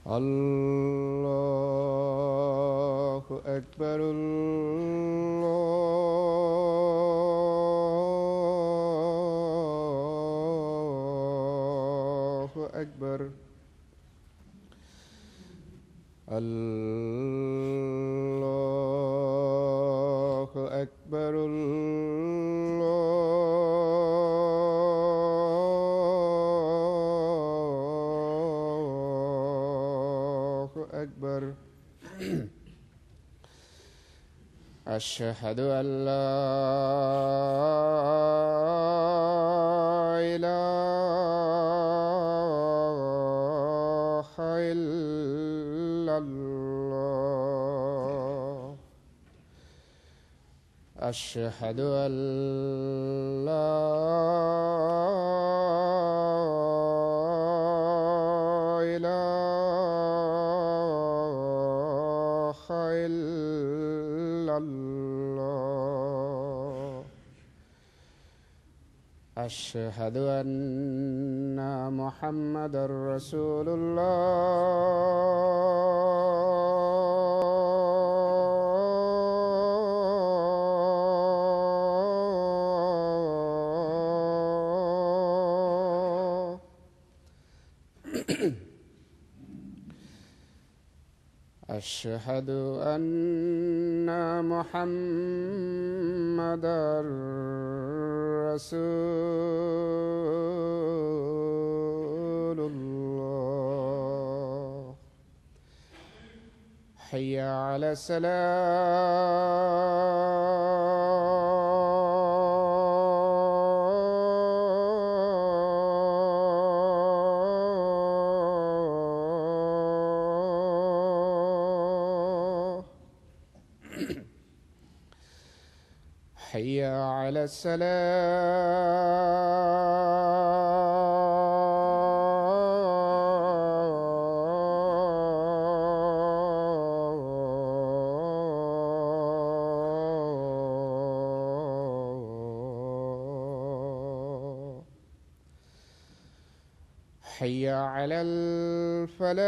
الله أكبر. الله أكبر. الله أكبر. الله أكبر. أشهد أن لا إله إلا الله. أشهد أن لا إله إلا الله. أشهد أن محمدًا رسول الله. أشهد أن محمدًا رسول الله. حي على الصلاة. حي على السلام. حي على الفلاح.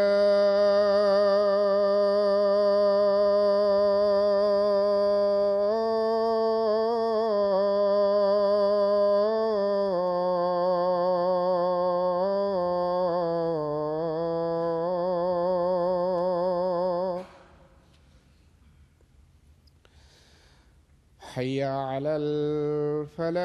حي على الفلاح.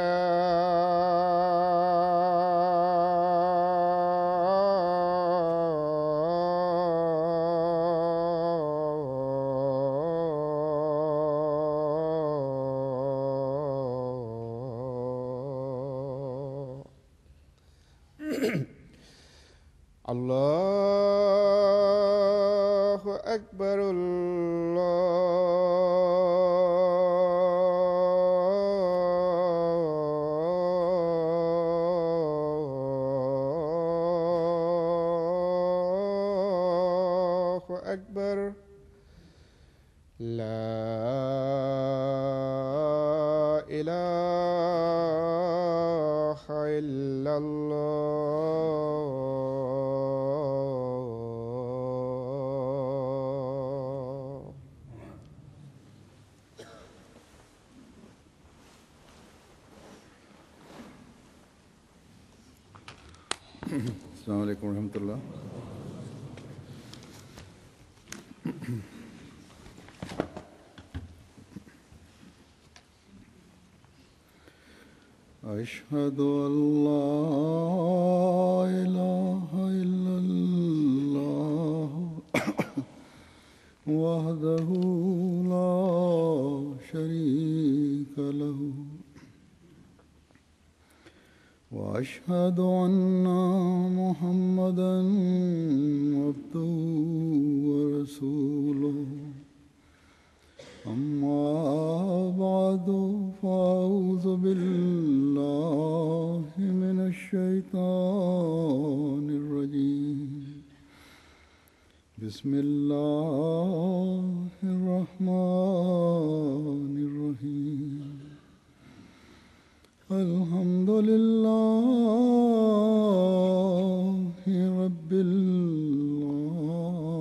الله أكبر. الله أكبر. لا إله إلا الله. السلام عليكم ورحمة الله. أشهد أن لا إله إلا الله وحده لا شريك له وأشهد أن محمدًا عبده ورسوله. أما بعد فأعوذ بالله من الشيطان الرجيم. بسم الله الرحمن الرحيم. الحمد لله رب العالمين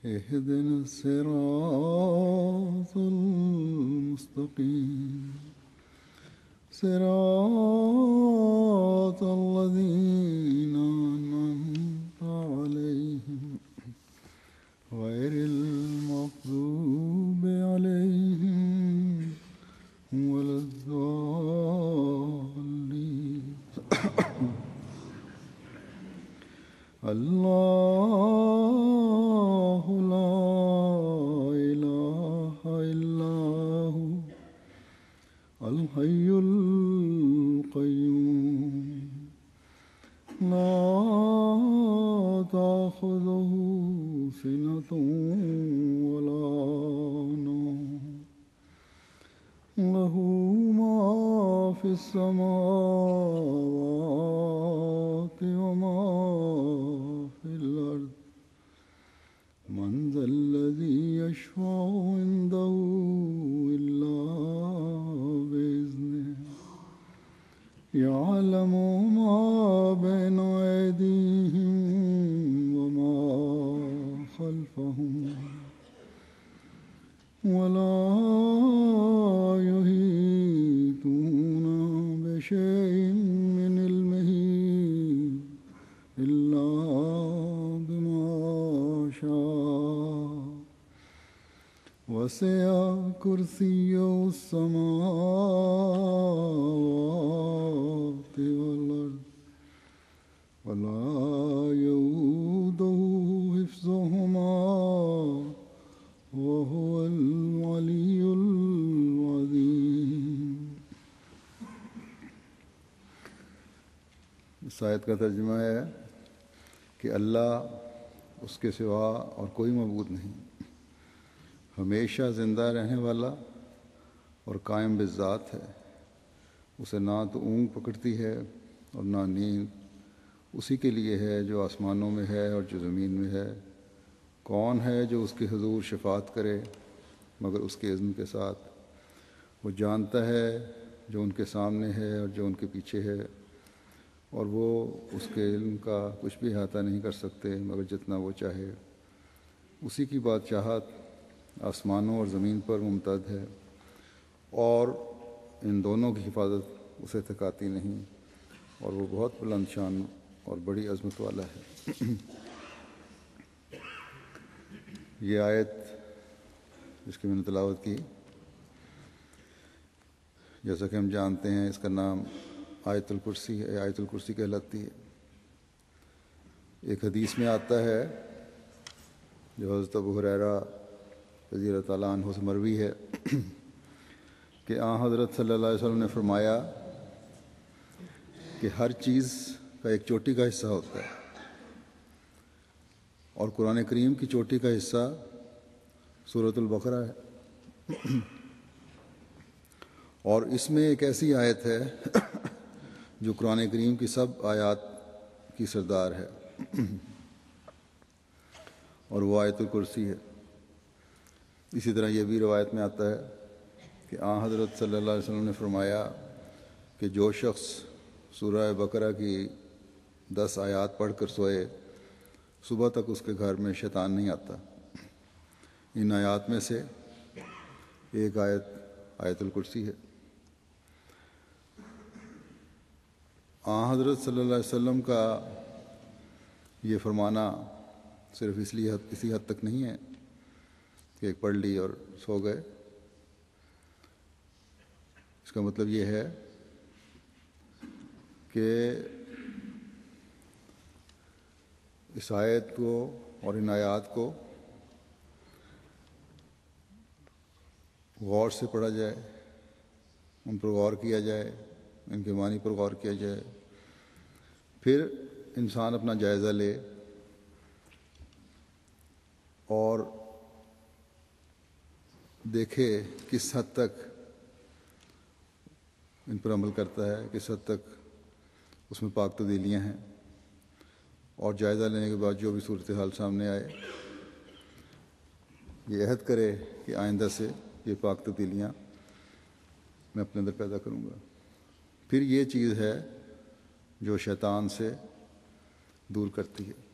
اهدنا الصراط المستقيم صراط الذين أنعمت عليهم غير المغضوب عليهم ولا الضالين. الله لا إله إلا هو الحي القيوم لا تأخذه سنة ولا نوم له ما في السماوات وما في الأرض من ذا الذي يشفع عنده إلا بإذنه يعلم ما بين أيديهم وما خلفهم ولا يحيطون بشيء من علمه إلا بما شاء وسع كرسيه السماوات والأرض ولا يؤوده حفظهما وهو العلي العظيم. اس آیت کا ترجمہ ہے کہ اللہ اس کے سوا اور کوئی معبود نہیں، ہمیشہ زندہ رہنے والا اور قائم بالذات ہے. اسے نہ تو اونگ پکڑتی ہے اور نہ نیند. اسی کے لیے ہے جو آسمانوں میں ہے اور جو زمین میں ہے. کون ہے جو اس کے حضور شفاعت کرے مگر اس کے اذن کے ساتھ؟ وہ جانتا ہے جو ان کے سامنے ہے اور جو ان کے پیچھے ہے، اور وہ اس کے علم کا کچھ بھی احاطہ نہیں کر سکتے مگر جتنا وہ چاہے. اسی کی بادشاہت آسمانوں اور زمین پر ممتد ہے، اور ان دونوں کی حفاظت اسے تھکاتی نہیں، اور وہ بہت بلند شان اور بڑی عظمت والا ہے. یہ آیت جس کی میں نے تلاوت کی، جیسا کہ ہم جانتے ہیں اس کا نام آیت الکرسی ہے، آیت الکرسی کہلاتی ہے. ایک حدیث میں آتا ہے جو حضرت ابو ہریرہ رضی اللہ تعالیٰ عنہ سے مروی ہے کہ حضرت صلی اللہ علیہ وسلم نے فرمایا کہ ہر چیز کا ایک چوٹی کا حصہ ہوتا ہے، اور قرآن کریم کی چوٹی کا حصہ سورۃ البقرہ ہے. اور اس میں ایک ایسی آیت ہے جو قرآن کریم کی سب آیات کی سردار ہے، اور وہ آیت الکرسی ہے. اسی طرح یہ بھی روایت میں آتا ہے کہ حضرت صلی اللہ علیہ وسلم نے فرمایا کہ جو شخص سورہ بقرہ کی 10 آیات پڑھ کر سوئے، صبح تک اس کے گھر میں شیطان نہیں آتا. ان آیات میں سے ایک آیت آیت الکرسی ہے. حضرت صلی اللہ علیہ وسلم کا یہ فرمانا صرف اسی حد تک نہیں ہے کہ ایک پڑھ لی اور سو گئے. اس کا مطلب یہ ہے کہ اس آیت کو اور ان آیات کو غور سے پڑھا جائے، ان پر غور کیا جائے، ان کے معنی پر غور کیا جائے، پھر انسان اپنا جائزہ لے اور دیکھے کس حد تک ان پر عمل کرتا ہے، کس حد تک اس میں پاک تبدیلیاں ہیں، اور جائزہ لینے کے بعد جو بھی صورتحال سامنے آئے یہ عہد کرے کہ آئندہ سے یہ پاک تبدیلیاں میں اپنے اندر پیدا کروں گا. پھر یہ چیز ہے جو شیطان سے دور کرتی ہے۔